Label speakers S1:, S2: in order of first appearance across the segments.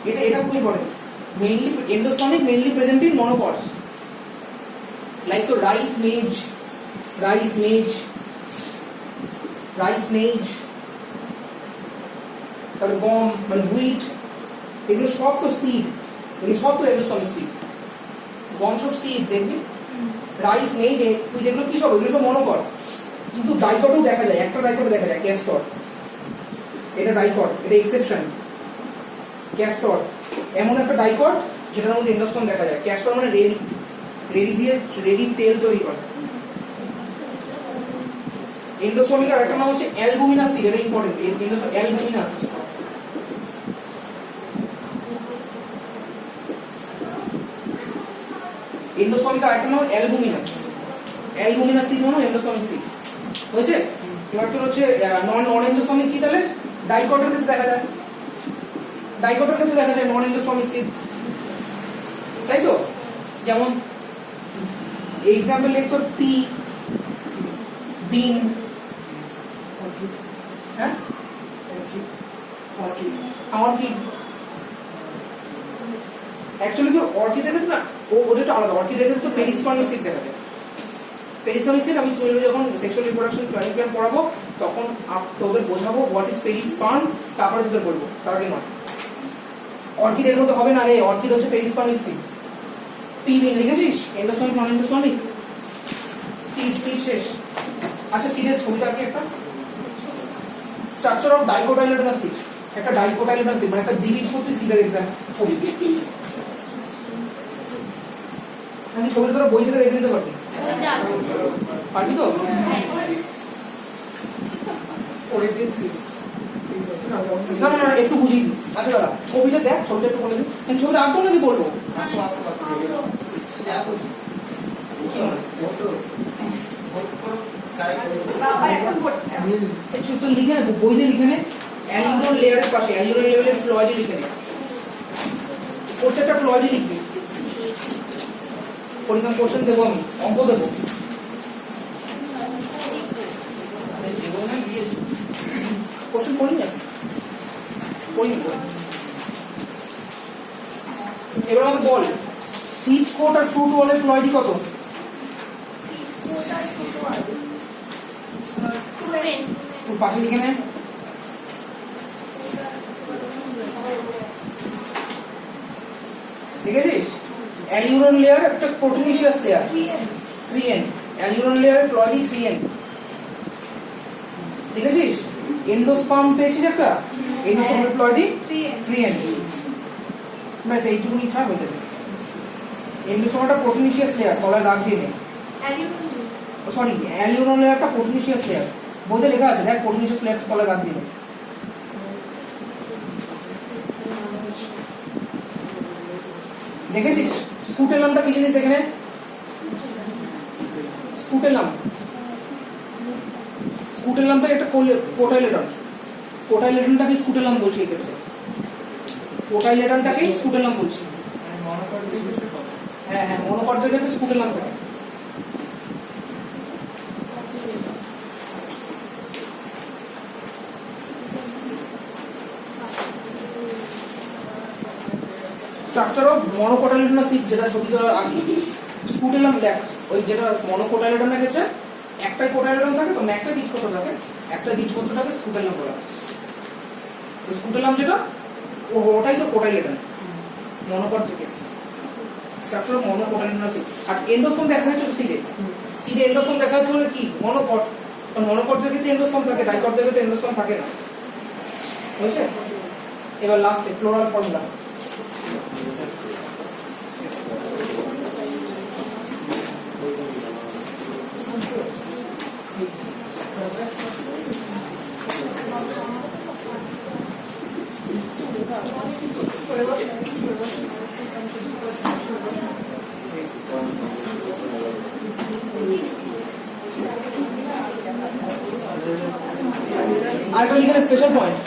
S1: এটা খুব important. Mainly endospermic mainly present in monocots like তো রাইস মেজ, তারপরে গম মানে হুইট, এগুলো সব তো সিড, এগুলো সব তো এন্ডোস্পার্মিক সিড। গম সব সিড দেখবি, রাইস মেজ হুইট এগুলো কি সব, এগুলো সব মনোকর্ড। কিন্তু ডাইকটও দেখা যায়, একটা ডাইকট দেখা যায় ক্যাস্টর, এটা ডাইকট, এটা এক্সেপশন। ক্যাস্টর এমন একটা ডাইকট যেটার মধ্যে এন্ডোস্পার্ম দেখা যায়। ক্যাস্টর মানে রেডি তেল তৈরি করে। এন্ডোস্পার্মিক আর একটা নাম হচ্ছে অ্যালবুমিনাস সিড, এটা ইম্পর্টেন্ট। অ্যালবুমিনাস, এন্ডোস্পার্মিক আর একটা নাম অ্যালবুমিনাস সিড মানে এন্ডোস্পার্মিক সিড হয়েছে। এবার তোর হচ্ছে নন এন্ডোস্পার্মিক কি তাহলে ডাইকটের ক্ষেত্রে দেখা যায়, নন এন্ডোস্পার্মিক সিড, তাই তো? যেমন এক্সাম্পল লেখ তোর পি, বিন, হ্যাঁ অর্কিড। অ্যাকচুয়ালি তো অর্কিডের ক্ষেত্রে না ওটা একটু আলাদা। অর্কিডের ক্ষেত্রে তো পেরিসপার্মিক সিড দেখা যায়। পেরিসপার্মিক সিড আমি 12 যখন সেক্সুয়াল রিপ্রোডাকশন ক্লাস পড়াবো তখন তোদের বোঝাবো হোয়াট ইজ পেরিসপার্ম, তারপরে তোদের বলবো, তার আগে নয়। অর্কিড এর মধ্যে হবে না রে, অর্কিড হচ্ছে পেরিসপার্মিক সিড। পি বিন লিখেছিস? এন্ডোস্পার্মিক নন এন্ডোস্পার্মিক সিড শেষ। আচ্ছা সিডের ছবিটা কি একটা স্ট্রাকচার অফ ডাইকোটাইলেডোনাস সিড, একটা ডাইকোটাইলেডোনাস সিড মানে একটা দ্বিবীজপত্রী সিডের এক্সাম্পল ছবি। আমি ছবিটা তোরা বই থেকে দেখে নিতে পারবি, পারবি তো? না একটু বুঝিয়ে দিই। আচ্ছা দাদা ছবিটা দেখ, ছবিটা একটু বলে দিই। ছবিটা আঁকবো নাকি বলবো? লিখে নেবো, বইতে লিখে নে। অ্যালিউরন লেয়ারের পাশে অ্যালিউরন লেভেলের ফ্লয়েডে লিখে নে, প্রত্যেকটা ফ্লয়েডে লিখবি। পরীক্ষা কোশ্চেন দেবো, আমি অঙ্ক দেবো। কোশ্চেন পড়ি না, এবার আমাকে বল সিড কোট আর ফ্রুট ওয়ালের ফ্লয়েডই কত? পাশে লিখে নেন। দেখেছিস অ্যালিউরন লেয়ার একটা প্রোটিনিশিয়াস লেয়ার 3N, অ্যালিউরন লেয়ারের ফ্লয়েডই 3N। দেখেছিস এন্ডোস্পার্ম পেয়েছিস একটা, এন্ডোস্পার্মের ফ্লয়েডই 3N। ব্যাস এইটুকুনি খারাপ হয়ে যাবে। এন্ডোস্পার্মটা প্রোটিনিশিয়াস লেয়ার, তলায় দাগ দিয়ে নে। সরি অ্যালিউরন লেয়ারটা প্রোটিনিশিয়াস লেয়ার, বইতে লেখা আছে দেখ, প্রোটিনিশিয়াস লেয়ার তলায় দাগ দিয়ে নে। দেখেছিস স্কুটেলামটা কি জিনিস দেখে নে। স্কুটেলামটা একটা কোটাইলেডন, কোটাইলেডনটাকে স্কুটেলাম বলছি এই ক্ষেত্রে, কোটাইলেডনটাকে স্কুটেলাম বলছি। হ্যাঁ মনোকর্ডের ক্ষেত্রে স্কুটেলাম থাকে। স্ট্রাকচার অফ মনোকোটাইলেডোনাস সিড যেটা ছবিতে আঁকি, স্কুটেলাম দেখ, ওই যেটা মনোকোটাইলেডনের ক্ষেত্রে একটাই কোটাইলেডন থাকে, তো একটা বীজপত্র থাকে, একটা বীজপত্রটাকে স্কুটেলাম বলা হয়। তো স্কুটেলাম যেটা ওটাই তো কোটাইলেডন মনোকট থেকে। Structure of monocotyledonous seed. আর এন্ডোস্পার্ম দেখা যাচ্ছে সিডে এন্ডোস্পার্ম দেখা যাচ্ছে মানে কি মনোকট, কারণ মনোকটের ক্ষেত্রে এন্ডোস্পার্ম থাকে, ডাইকটের ক্ষেত্রে এন্ডোস্পার্ম থাকে না, বুঝছে? এবার লাস্টে ফ্লোরাল ফর্মুলা। আর এখানে স্পেশাল পয়েন্ট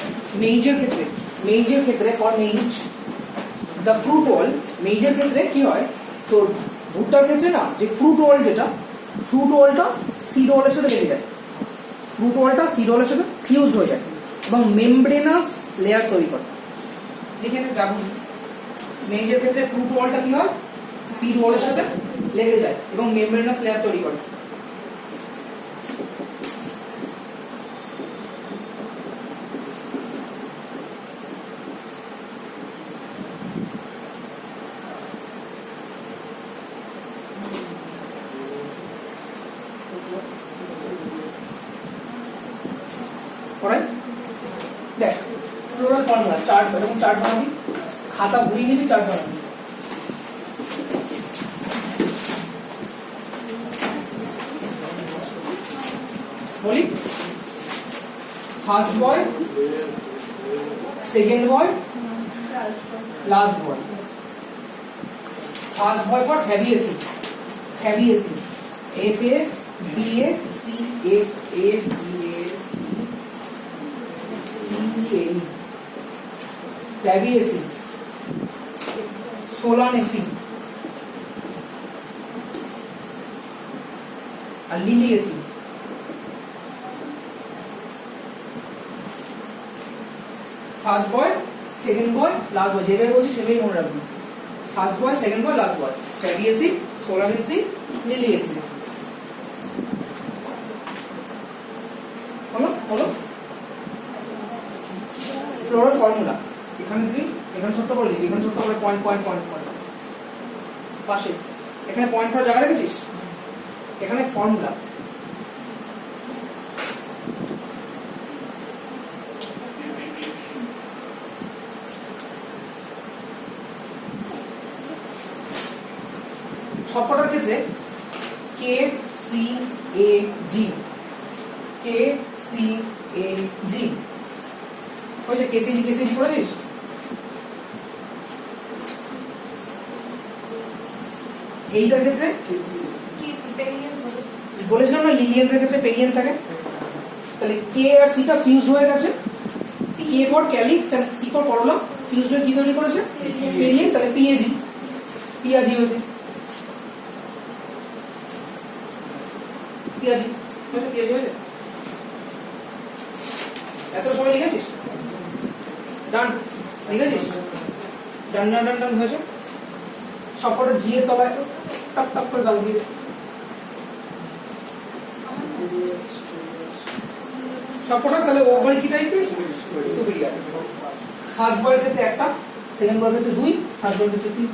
S1: মেইজের ক্ষেত্রে for maids the fruit wall, মেইজের ক্ষেত্রে কি হয় তো ভুট্টার ক্ষেত্রে না, যে ফ্রুট ওয়ালটা সিড ওয়ালের সাথে লেগে যায়, ফ্রুট ওয়ালটা সিড ওয়ালের সাথে ফিউজড হয়ে যায় এবং মেমব্রেনাস লেয়ার তৈরি করে। লিখে নে, যা বুঝি। মেজের ক্ষেত্রে ফ্রুট ওয়ালটা কি হয়, সিড ওয়ালের সাথে লেগে যায় এবং মেমব্রেনাস লেয়ার তৈরি করে। দেখ ফ্লোরাল ফর্মুলা চার্ট, এরকম চার্ট বানাবি, খাতা ঘুরিয়ে নিবি, চার্ট বানাবি। বলি first boy, second boy, last boy. First boy for Fabaceae, Fabaceae F A B A C F A B A C A, Fabaceae. Solanaceae আর Liliaceae. First boy, second boy, last boy, যেভাবে বলছি সেভাবেই মনে রাখবি। First boy, second boy, last boy, Fabaceae, Solanaceae, Liliaceae. হলো হলো floral formula. এখানে তুই এখানে ছোট্ট করে লিখবি, এখানে ছোট্ট করে পয়েন্ট পয়েন্ট পয়েন্ট পয়েন্ট পাশে, এখানে পয়েন্ট করার জায়গা রেখেছিস, এখানে ফর্মুলা। সবকটার ক্ষেত্রে কে সি এ জি, কে সি এ জি হয়েছে। কেসিজি কেসিজি করেছিস? এইটার ক্ষেত্রে বলেছিলাম না লিনিয়ারের ক্ষেত্রে পেরিয়ান থাকে, তাহলে কে আর সিটা ফিউজ হয়ে গেছে, K for calyx and C for corolla, fuse হয়ে কি তৈরি করেছে, পেরিয়ান। তাহলে পিএজি, পিআজি হয়েছে, পিআজি হয়েছে, পিআজি হয়েছে। এত সময় লিখেছিস? ডান, লিখেছিস? ডান ডান ডান ডান হয়েছে। সবকটা জি এর তলায় টপ টপ করে গাল দিয়ে সবকটা। তাহলে ওভার কি টাইপের, সুপিরিয়র। ফার্স্ট বয়ের ক্ষেত্রে একটা, সেকেন্ড বয়ের ক্ষেত্রে দুই, থার্ড বয়ের ক্ষেত্রে তিন।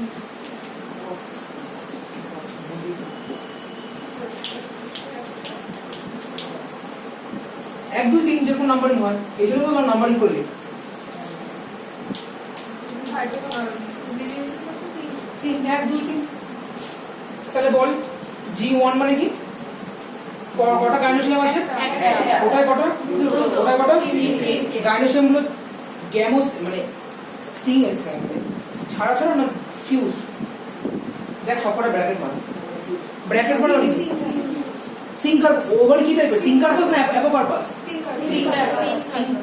S1: এক দুই তিন যেরকম নাম্বারিং হয়, এই জন্য তো নাম্বারিং করে লিখ। তিন, এক দুই তিন। তাহলে বল জি ওয়ান মানে কি, কটা গাইনোসিয়াম আছে? ওটাই কটা, ওটাই কটা। গাইনোসিয়াম গুলো গ্যামোস মানে সি ছাড়া ছাড়া না ফিউজ। দেখ সবকটা ব্র্যাকেট মানে, ব্র্যাকেট মানে সিঙ্কার। ওভার কি টাইপের, সিঙ্কারপাস না অ্যাপোকার্পাস?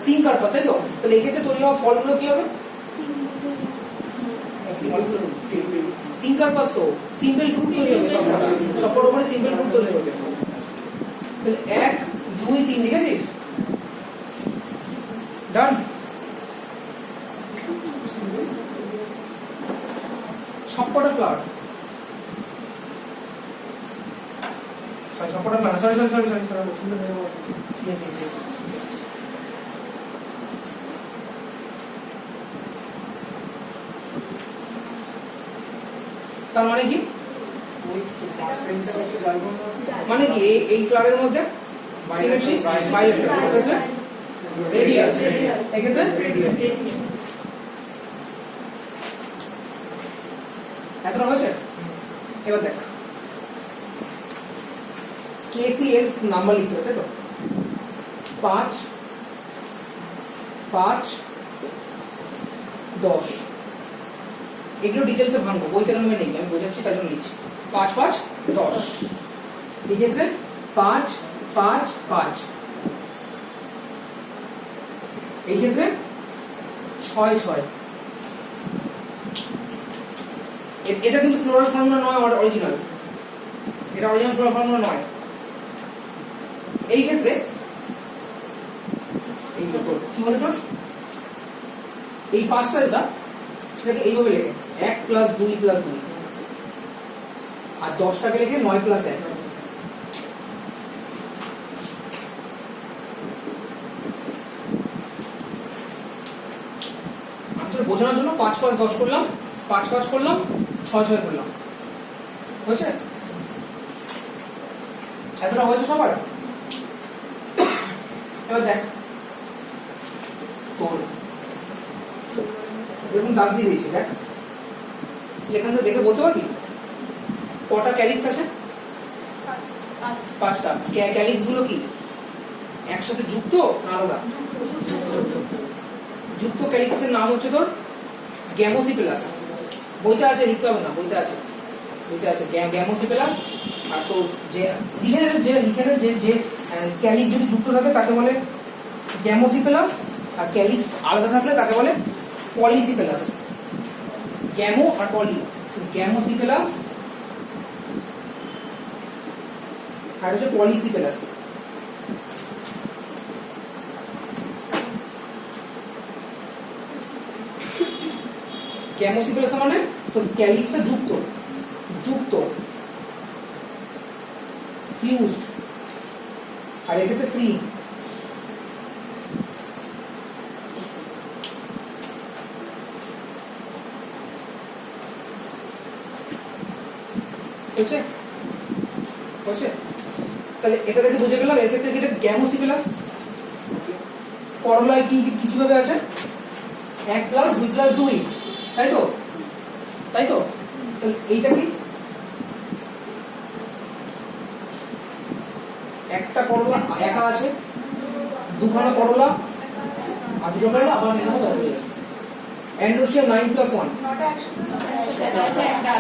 S1: সিঙ্কারপাস, তাই তো। তাহলে এই ক্ষেত্রে তৈরি হওয়া ফলগুলো কি হবে? সিঙ্কারপাস তো সিম্পল ফ্রুট তৈরি হবে, সবকটার উপরে সিম্পল ফ্রুট তৈরি হবে। তাহলে এক দুই তিন লিখেছিস? ডান। সবকটা ফ্লাওয়ার, সবকটা flower, sorry sorry sorry sorry তার মানে কি, মানে কি এই ফ্লাওয়ারের মধ্যে সিমেট্রি বাইলেটারাল, রেডিয়াল, এক্ষেত্রে রেডিয়াল। এতটা হয়েছে? এবার দেখ কেসি এর নাম্বার লিখতে হবে, তাই তো। 5 5 10, এগুলো ডিটেলসে ভাঙবো, বইতে নামে নেই, আমি বোঝাচ্ছি তার জন্য লিখছি। 5 5 10, এই ক্ষেত্রে 5 5 5, এই ক্ষেত্রে 6 6। এটা কিন্তু ফ্লোরাল ফর্মুলা নয়, অরিজিনাল, এটা অরিজিনাল ফ্লোরাল ফর্মুলা নয়। এই ক্ষেত্রে এই কি বলে তোর, এই 5টা যেটা সেটাকে এইভাবে লেখে 1 প্লাস 2 প্লাস 2, আর 10টাকে লেখে 9 প্লাস 1। বোঝানোর জন্য 5 5 10 করলাম, 5 5 করলাম, 6 6 করলাম। হয়েছে? এতটা হয়েছে সবার? এবার দেখ তোর এরকম দাগ দিয়ে দিয়েছি, দেখ এখানটা দেখে বলতে পারবি কটা ক্যালিক্স আছে? 5টা। ক্যালিক্স গুলো কি একসাথে যুক্ত না আলাদা? যুক্ত ক্যালিক্সের নাম হচ্ছে তোর গ্যামোসিপেলাস। বইতে আছে, লিখতে হবে না, বইতে আছে গ্যামোসিপেলাস। আর তোর যে লিখে ক্যালিক্স যদি যুক্ত থাকে তাকে বলে গ্যামোসিপেলাস, আর ক্যালিক্স আলাদা থাকলে তাকে বলে পলিসিপেলাস। গ্যামো আর পলি, গ্যামোসিপেলাস আর হচ্ছে পলিসিপেলাস। গ্যামোসিপেলাস মানে তোর ক্যালিক্সটা যুক্ত ফিউজড, আর এক্ষেত্রে ফ্রি। তাহলে এটা দেখে বুঝে গেলাম এর ক্ষেত্রে এটা গ্যামোসিপেলাস। করলায় কি কিভাবে আছে? 1 প্লাস 2 প্লাস 2, তাই তো? তাহলে এইটা কি? একটা করলা একা আছে, দুখানা করলা আর দুটো করলা আবার এখানে যাবে। অ্যান্ড্রোসিয়াম 9 প্লাস 1,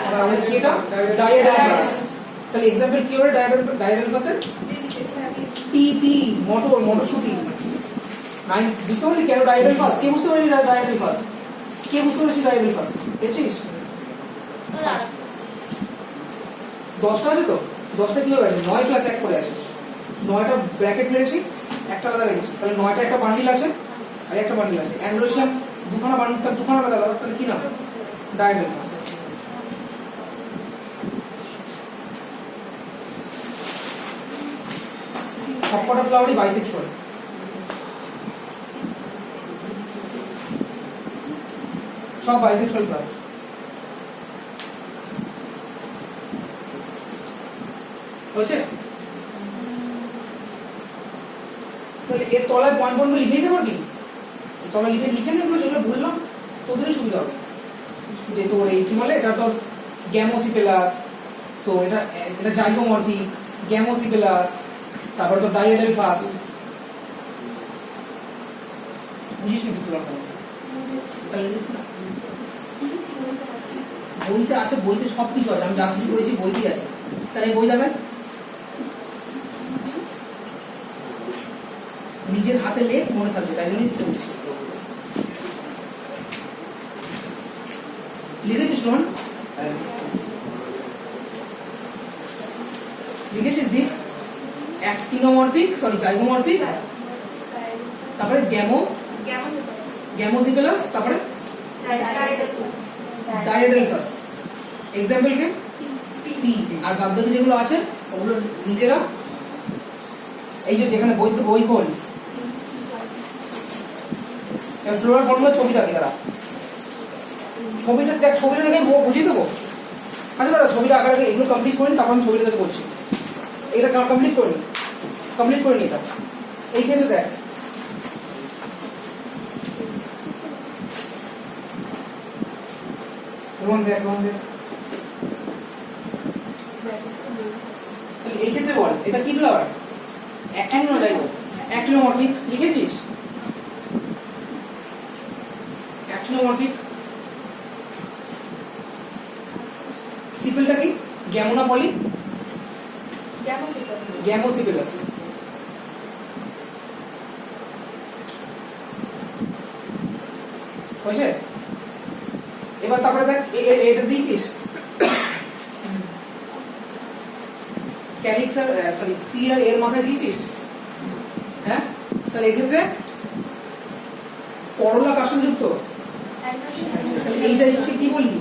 S1: আর আমাদের কি এটা? ডায়াডালফাস। তাহলে एग्जांपल কি হবে ডায়াডালফাসের? পিপি মটরশুঁটি। 9 বুঝতে পারলি কেন ডায়াডালফাস? কে বুঝতে পারলি ডায়াডালফাস? কে বুঝতে পারছিস ডায়াডালফাস? পেয়েছিস? 10টা আছে তো? 10টা কিভাবে আছে? 9 প্লাস 1 করে আছে। 9টা ব্র্যাকেট মেরেছি, একটা আলাদা রেখেছি, তাহলে 9টা একটা বান্ডিল আছে আর একটা বান্ডিল আছে। অ্যান্ড্রোসিয়াম দুখানা বান্ডিল, তার দুখানা আলাদা, তাহলে কি নাম? ডায়াডালফাস। সবকটা ফ্লাওয়ারই বাইসেক্সুয়াল। সব বাইসেক্সুয়াল ফ্লাওয়ার। হচ্ছে? তাহলে এর তলায় পয়েন্ট লিখে দিতে পারবি? তলায় লিখে নেবো, যেগুলো বললাম তোদেরই সুবিধা হবে। যে তোর এই কি বলে, এটা তোর গ্যামোসিপেলাস, তো এটা জাইগোমরফিক, গ্যামোসিপেলাস, তারপরে তোর ডায়াডালফাস। বুঝিস নাকি ফ্লোরটা? বইতে আছে, বইতে সবকিছু আছে, আমি যা কিছু করেছি বইতেই আছে। তাহলে বই যাবে নিজের হাতে লেখ, মনে থাকবে, তাই জন্যই দিতে বলছি। লিখেছিস রোহন? লিখেছিস দি? অ্যাক্টিনোমরফিক, জাইগোমরফিক, তারপরে গ্যামোসিপেলাস, তারপরে ডায়াডালফাস। এক্সাম্পল কে? পি। আর বাদবাকি যেগুলো আছে ওগুলো নিজেরা এই যে যেখানে বই খোল, ফ্লোরাল ফর্মুলা ছবিটা কি দাঁড়া, ছবিটা দেখ, ছবিটা দেখে বুঝিয়ে দেবো। আচ্ছা দাদা ছবিটা আঁকার আগে এগুলো কমপ্লিট করিনি, তারপর আমি ছবিটা দেখে বলছি। এটা কমপ্লিট করিনি এটা। এই ক্ষেত্রে দেখ এই ক্ষেত্রে বল এটা কি ফ্লাওয়ার? অ্যাক্টিনোমরফিক। লিখেছিস? অ্যাক্টিনোমরফিক। সিপেলটা কি? গ্যামো না পলি? গ্যামোসিপেলাস। হয়েছে? এবার তারপরে দেখ এটা দিয়েছিস ক্যালিক্স, সি আর এর মাথায় দিয়েছিস। হ্যাঁ, তাহলে এক্ষেত্রে করলা কার সাথে যুক্ত? এইটা হচ্ছে কি বললি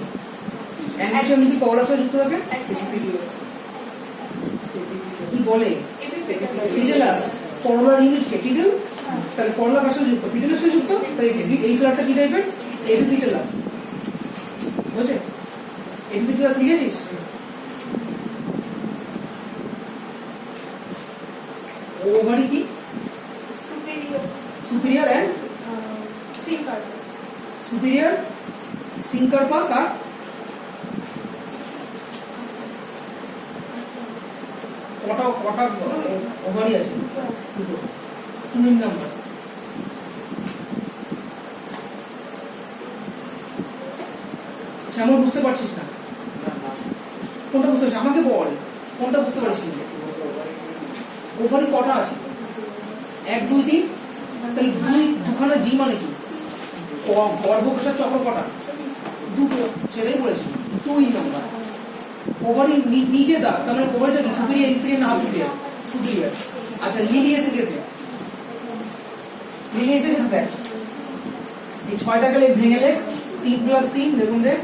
S1: অ্যান্ড্রোসিয়াম যদি করলার সাথে যুক্ত থাকে কি বলে ফিডেলাস করলার ইউনিট কে ফিডেল তাহলে করলা কার সাথে যুক্ত ফিডেলাস সাথে যুক্ত তাই এই ফ্লারটা কি টাইপের এপিপিটেলাস বুঝছে এপিপিটেলাস লিখেছিস ওভারি কি সুপিরিয়র এন্ড সুপিরিয়র সিনকার্পাস আর কটা কটা ওভারি আছে দুটো 2 নাম্বার শ্যামল বুঝতে পারছিস না কোনটা বুঝতে পারছিস আমাকে বল কোনটা বুঝতে পারছিস না ওভারি কটা আছে 1 2 3 তাহলে দুখানা জি মানে কি গর্ভকোষের চক্র কটা দুটো সেটাই বলেছি 2 নাম্বার ওভারি নিচে দাও তার মানে ওভারিটা কি সুপিরিয়র ইনফিরিয়র না সুপিরিয়র সুপিরিয়র আচ্ছা লিলিয়াসের ক্ষেত্রে দেখ এই 6টা গেলে ভেঙে লে 3 + 3 দেখুন দেখ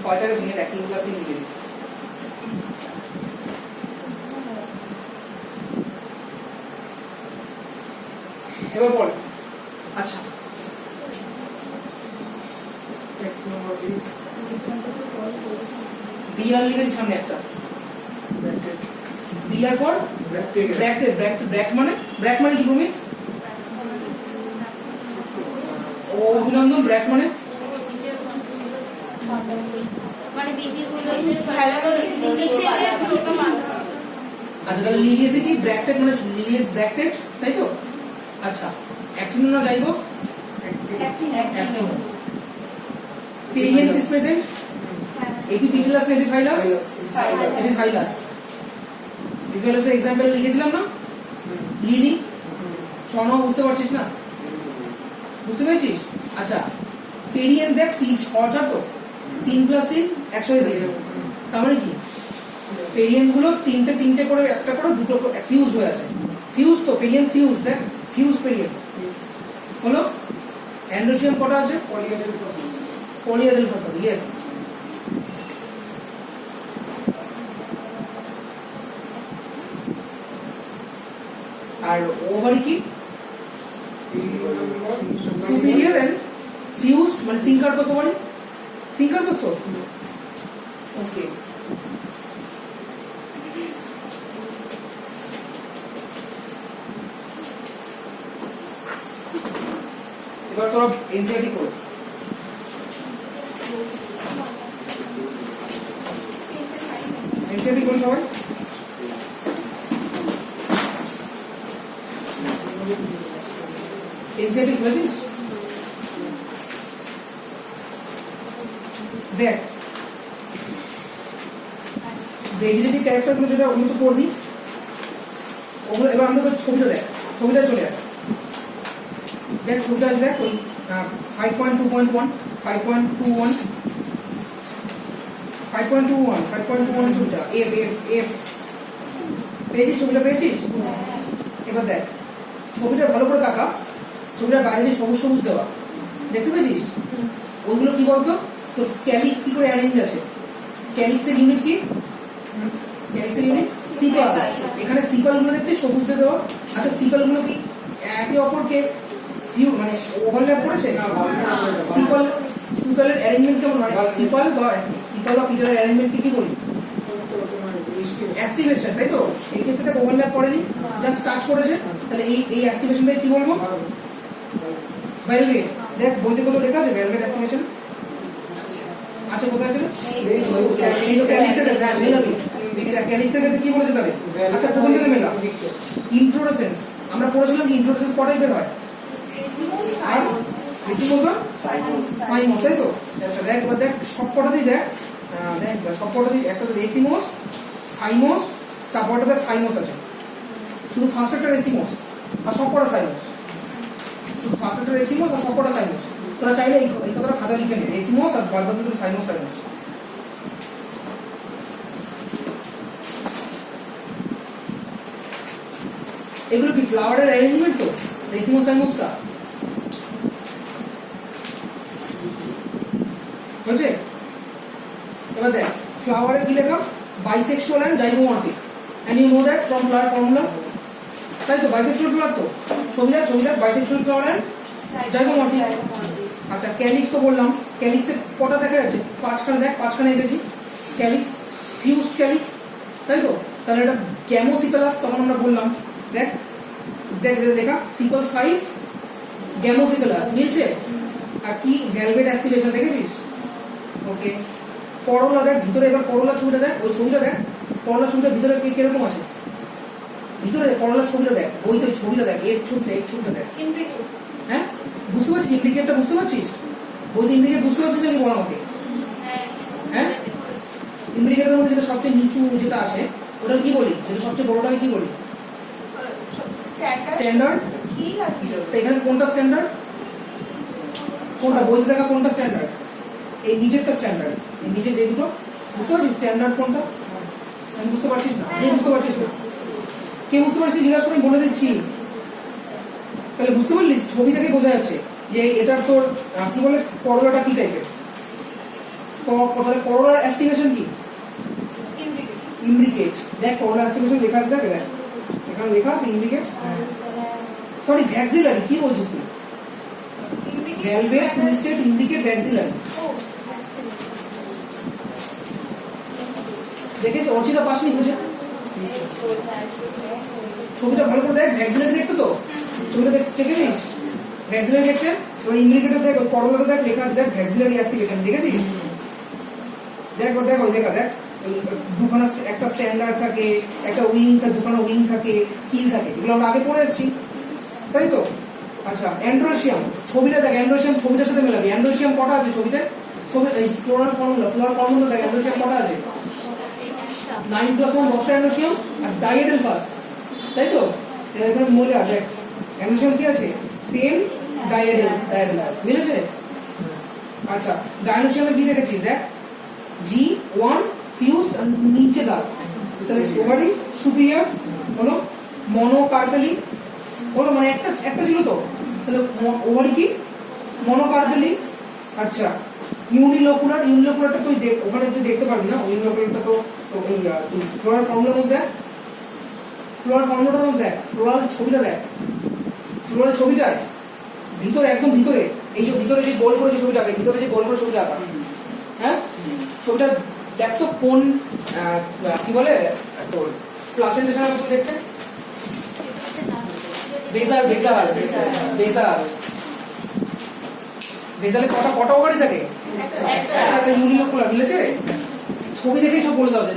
S1: ছয়টাকে ভেঙে দেখ 3 + 3 লিখে দিই এবার বল আচ্ছা বিআর লিখেছি সামনে একটা বিআর ফর ব্র্যাক মানে কি ভূমি ও অভিনন্দন ব্র্যাক মানে আচ্ছা তাহলে লিলিয়াসে কি ব্র্যাকেট মানে লিলিয়াস ব্র্যাকেট তাই তো আচ্ছা অ্যাক্টিন না যাই গো অ্যাক্টিন পেরিয়েন্ট ইজ প্রেজেন্ট এপিপিটেলাস না এপিফাইলাস এপিফাইলাস এপিফাইলাসের एग्जांपल লিখেছিলাম না লিলি শোনো বুঝতে পারছিস না বুঝতে পেরেছিস আচ্ছা পেরিয়েন্ট দেখ 6টা তো 3 + 3 একসাথে দিয়েছে তার মানে কি পেরিয়েন্ট গুলো তিনটে করে একটা করে দুটো ফিউজ হয়ে আছে ফিউজ তো পেরিয়েন্ট ফিউজ দেখ ফিউজ পেরিয়েন্ট হলো অ্যান্ড্রোসিয়াম কটা আছে পলিএডেল ফসল ইয়েস আর ওভারি কি সুপিরিয়র এন্ড ফিউজড মানে সিনকার্পাস ওভারি সিনকার্পাস তো ওকে এবার তোরা এনসিআরটি করো এনসিআরটি করো সবাই এনসিআরটি করেছিস দেখ ভেজিটেটিভ ক্যারেক্টারগুলো যেটা ওগুলো তো পড়বি ওগুলো এবার আমাদের ছবিটা দেখ ছবিটা চলে যাবে দেখ ছবিটা আছে দেখ ওই 5.2.1 5.21 ছবিটা এফ এফ এফ পেয়েছিস ছবিটা পেয়েছিস এবার দেখ ছবিটা ভালো করে দেখা ছবিটার বাইরে যে সবুজ সবুজ দেওয়া দেখতে পেয়েছিস ওইগুলো কি বলতো তো ক্যালিক্স কি করে অ্যারেঞ্জ আছে ক্যালিক্সের ইউনিট কি ক্যালিক্সের ইউনিট সিপাল এখানে সিপাল গুলো দেখতে সবুজ দিয়ে দেওয়া আচ্ছা সিপাল গুলো কি একে অপরকে ফিউ মানে ওভারল্যাপ করেছে সিপালের অ্যারেঞ্জমেন্ট কেমন হয় সিপাল বা পিটারের অ্যারেঞ্জমেন্টকে কি বলি অ্যাস্টিভেশন তাই তো এই ক্ষেত্রে ওভারল্যাপ করেনি জাস্ট টাচ করেছে তাহলে এই অ্যাস্টিভেশনটাকে কি বলবো ভেলভেট দেখ বইতে কত লেখা আছে ভেলভেট অ্যাস্টিভেশন আচ্ছা কোথায় আছে ক্যালিক্সের ক্ষেত্রে কি বলেছে তাহলে আচ্ছা প্রথম থেকে মেলা ইনফ্লোরেসেন্স আমরা পড়েছিলাম কি ইনফ্লোরেসেন্স কটা টাইপের হয় রেসিমোস আর সাইমোস তাই তো আচ্ছা দেখ এবার দেখ সবকটাতেই দেখ সবকটাতেই একটা রেসিমোস সাইমোস তারপরটা দেখ সাইমোস আছে শুধু ফার্স্ট একটা রেসিমোস আর সবকটা সাইমোস শুধু ফার্স্ট একটা রেসিমোস আর সবকটা সাইমোস তোরা চাইলে এই কথাটা খাতা লিখে নে রেসিমোস আর বাদ বাকি সাইমোস সাইমোস এগুলো কি ফ্লাওয়ারের অ্যারেঞ্জমেন্ট তো, রেসিমোসাইমোসটা বুঝছে? এবার দেখ ফ্লাওয়ারের কি লেখা, bisexual and zygomorphic, and you know that from flower formula, তাই তো? বাইসেক্সুয়াল ফ্লাওয়ার তো, ছবিটা বাইসেক্সুয়াল ফ্লাওয়ার অ্যান্ড জাইগোমরফিক। আচ্ছা ক্যালিক্স তো বললাম, ক্যালিক্সে কটা দেখা যাচ্ছে, পাঁচখানে, দেখ পাঁচখানে এঁকেছি ক্যালিক্স, ফিউজড ক্যালিক্স, তাই তো? তাহলে এটা গ্যামোসিপেলাস, তখন আমরা বললাম দেখ দেখ দেখা সিম্পল 5 গ্যামোসিপেলাস মিলছে। আর কি ভেলভেট অ্যাসিলেশন দেখেছিস? ওকে, করলা দেখ ভিতরে, এবার করলা ছবিটা দেখ, ওই ছবিটা দেখ, করলা ছবিটা ভিতরে কিরকম আছে, ভিতরে করলা ছবিটা দেখ, ওই তো ছবিটা দেখ, এফ ছবিটা দেখ, হ্যাঁ বুঝতে পারছিস? ইন্ডিকেটটা বুঝতে পারছিস? ওই ইন্ডিকেট বুঝতে পারছিস নাকি বল আমাকে? হ্যাঁ ইন্ডিকেটের মধ্যে যেটা সবচেয়ে নিচু যেটা আসে ওটা কি বলি, যেটা সবচেয়ে বড়টাকে কি বলি? স্ট্যান্ডার্ড। এখানে কোনটা স্ট্যান্ডার্ড, কোনটা বইতে দেখা কোনটা স্ট্যান্ডার্ড? এই নিচেরটা স্ট্যান্ডার্ড, এই নিচে যে দুটো বুঝতে পারছিস স্ট্যান্ডার্ড কোনটা? আমি বুঝতে পারছিস না, যে বুঝতে পারছিস না, কে বুঝতে পারছিস জিজ্ঞাসা করে বলে দিচ্ছি। তাহলে বুঝতে পারলি ছবি থেকে বোঝা যাচ্ছে যে এটার তোর কি বলে, করলাটা কি টাইপের, তাহলে করলার এস্টিমেশন কি? ইন্ডিকেট। দেখ করলার এস্টিমেশন লেখা আছে, দেখ এখানে লেখা আছে ইন্ডিকেট, সরি ভ্যাক্সিলারি, কি বলছিস তুই? ভেলভেট টুইস্টেড ইন্ডিকেট ভ্যাক্সিলারি, দেখেছি অর্চিতা পাসনি বুঝে? ছবিটা ভালো করে দেখ, ভ্যাক্সিলারি দেখতে তো, ছবিটা দেখেছিস? ভ্যাক্সিলারি দেখতে, এবার ইন্ডিকেটর দেখ, করলাতে দেখ লেখা আছে, দেখ ভ্যাক্সিলারি অ্যাস্টিমেশন দেখেছিস? দেখ দেখ ওই দেখা দেখ, দুখানা একটা স্ট্যান্ডার্ড থাকে, একটা উইং থাকে, দুখানা উইং থাকে, কিল থাকে, এগুলো আমরা আগে পড়ে এসেছি, তাই তো? আচ্ছা অ্যান্ড্রোসিয়াম ছবিটা দেখ, অ্যান্ড্রোসিয়াম ছবিটার সাথে মেলাবি, অ্যান্ড্রোসিয়াম কটা আছে ছবিতে? ছবি ফ্লোরাল ফর্মুলা দেখ, অ্যান্ড্রোসিয়াম কটা আছে? 9+1 দশটা অ্যান্ড্রোসিয়াম আর ডাইএডেলফাস, তাই তো? এখানে মূল্য দেখ অ্যান্ড্রোসিয়াম কি আছে, 10 ডাইএডেলফাস, মিলেছে? আচ্ছা ডাইনোসিয়ামে কি দেখেছিস দেখ, G1 ফিউজড আর নিচে দাগ, তাহলে ওভারি সুপিরিয়র হলো, মনোকার্পেলি হলো, মানে একটা ছিল তো, তাহলে ওভারি কি মনোকার্পেলি। আচ্ছা ইউনিলোকুলারটা তুই দেখ, ওখানে তুই দেখতে পারবি না, ইউনিলোকুলারটা তো এই ফ্লোরাল ফর্মুলার মধ্যে, ফ্লোরাল ফর্মুলাটার মধ্যে দেখ, ফ্লোরাল ছবিটা দেখ, ফ্লোরাল ছবিটায় ভিতরে একদম ভিতরে, এই যে ভিতরে যে গোল করে যে ছবিটা আঁকা, ভিতরে যে গোল করে ছবিটা আঁকা, হ্যাঁ ছবিটা দেখ তো কোন কি বলে তোর প্লাসেন্টেশনের মতো দেখতে, বেজালে কটা ওভারি থাকে, একটা ইউনিলোকুলার, মিলেছে? ছবি দেখেই সব বলে দেওয়া যায়।